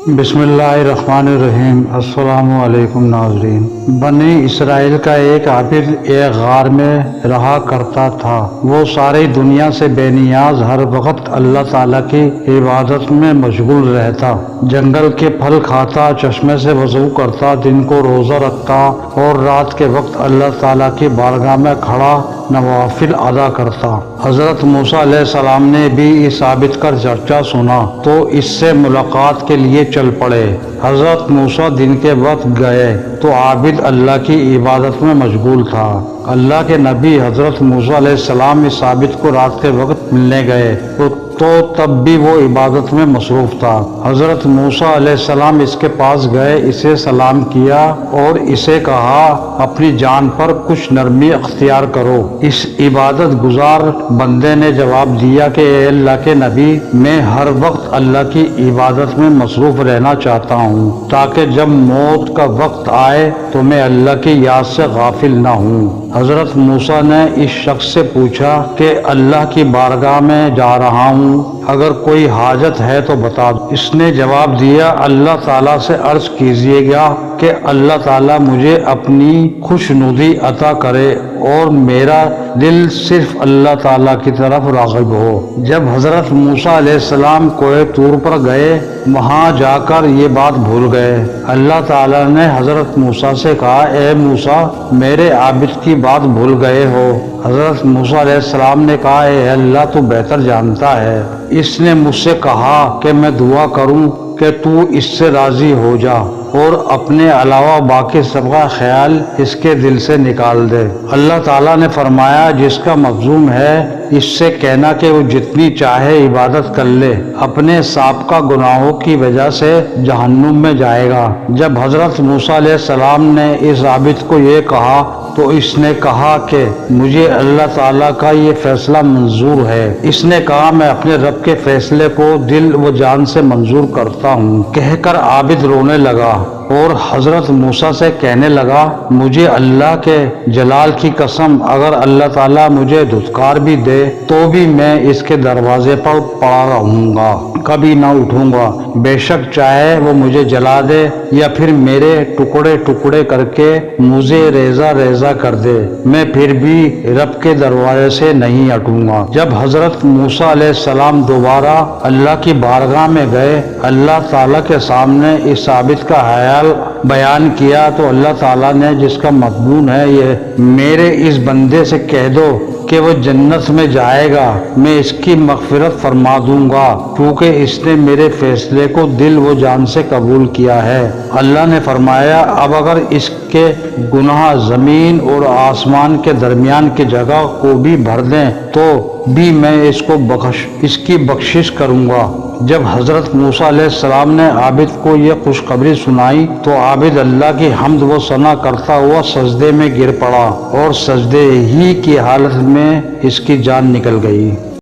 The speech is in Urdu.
بسم اللہ الرحمن الرحیم۔ السلام علیکم ناظرین۔ بنی اسرائیل کا ایک عابد ایک غار میں رہا کرتا تھا۔ وہ ساری دنیا سے بے نیاز، ہر وقت اللہ تعالیٰ کی عبادت میں مشغول رہتا۔ جنگل کے پھل کھاتا، چشمے سے وضو کرتا، دن کو روزہ رکھتا اور رات کے وقت اللہ تعالیٰ کی بارگاہ میں کھڑا نوافل ادا کرتا۔ حضرت موسیٰ علیہ السلام نے بھی اس عابد کا چرچا سنا تو اس سے ملاقات کے لیے چل پڑے۔ حضرت موسیٰ دن کے وقت گئے تو عابد اللہ کی عبادت میں مشغول تھا۔ اللہ کے نبی حضرت موسیٰ علیہ السلام اس عابد کو رات کے وقت ملنے گئے تو تب بھی وہ عبادت میں مصروف تھا۔ حضرت موسیٰ علیہ السلام اس کے پاس گئے، اسے سلام کیا اور اسے کہا اپنی جان پر کچھ نرمی اختیار کرو۔ اس عبادت گزار بندے نے جواب دیا کہ اے اللہ کے نبی، میں ہر وقت اللہ کی عبادت میں مصروف رہنا چاہتا ہوں تاکہ جب موت کا وقت آئے تو میں اللہ کی یاد سے غافل نہ ہوں۔ حضرت موسیٰ نے اس شخص سے پوچھا کہ اللہ کی بارگاہ میں جا رہا ہوں، اگر کوئی حاجت ہے تو بتا دو۔ اس نے جواب دیا اللہ تعالیٰ سے عرض کیجیے گا کہ اللہ تعالیٰ مجھے اپنی خوشنودی عطا کرے اور میرا دل صرف اللہ تعالیٰ کی طرف راغب ہو۔ جب حضرت موسیٰ علیہ السلام کوہ طور پر گئے، وہاں جا کر یہ بات بھول گئے۔ اللہ تعالیٰ نے حضرت موسیٰ سے کہا اے موسیٰ، میرے عابد کی بات بھول گئے ہو۔ حضرت موسیٰ علیہ السلام نے کہا اے اللہ، تو بہتر جانتا ہے۔ اس نے مجھ سے کہا کہ میں دعا کروں کہ تو اس سے راضی ہو جا اور اپنے علاوہ باقی سب کا خیال اس کے دل سے نکال دے۔ اللہ تعالیٰ نے فرمایا جس کا مخزوم ہے اس سے کہنا کہ وہ جتنی چاہے عبادت کر لے، اپنے سابقہ گناہوں کی وجہ سے جہنم میں جائے گا۔ جب حضرت موسیٰ علیہ السلام نے اس عابد کو یہ کہا تو اس نے کہا کہ مجھے اللہ تعالیٰ کا یہ فیصلہ منظور ہے۔ اس نے کہا میں اپنے رب کے فیصلے کو دل و جان سے منظور کرتا ہوں، کہہ کر عابد رونے لگا اور حضرت موسیٰ سے کہنے لگا مجھے اللہ کے جلال کی قسم، اگر اللہ تعالیٰ مجھے دھتکار بھی دے تو بھی میں اس کے دروازے پر پڑا رہوں گا، کبھی نہ اٹھوں گا، بے شک چاہے وہ مجھے جلا دے یا پھر میرے ٹکڑے ٹکڑے کر کے مجھے ریزہ ریزہ کر دے، میں پھر بھی رب کے دروازے سے نہیں ہٹوں گا۔ جب حضرت موسیٰ علیہ السلام دوبارہ اللہ کی بارگاہ میں گئے، اللہ تعالیٰ کے سامنے اس عابد کا حال بیان کیا تو اللہ تعالیٰ نے جس کا مضمون ہے یہ میرے اس بندے سے کہہ دو کہ وہ جنت میں جائے گا، میں اس کی مغفرت فرما دوں گا کیونکہ اس نے میرے فیصلے کو دل و جان سے قبول کیا ہے۔ اللہ نے فرمایا اب اگر اس کے گناہ زمین اور آسمان کے درمیان کی جگہ کو بھی بھر دیں تو بھی میں اس کی بخشش کروں گا۔ جب حضرت موسیٰ علیہ السلام نے عابد کو یہ خوشخبری سنائی تو عابد اللہ کی حمد و ثنا کرتا ہوا سجدے میں گر پڑا اور سجدے ہی کی حالت میں اس کی جان نکل گئی۔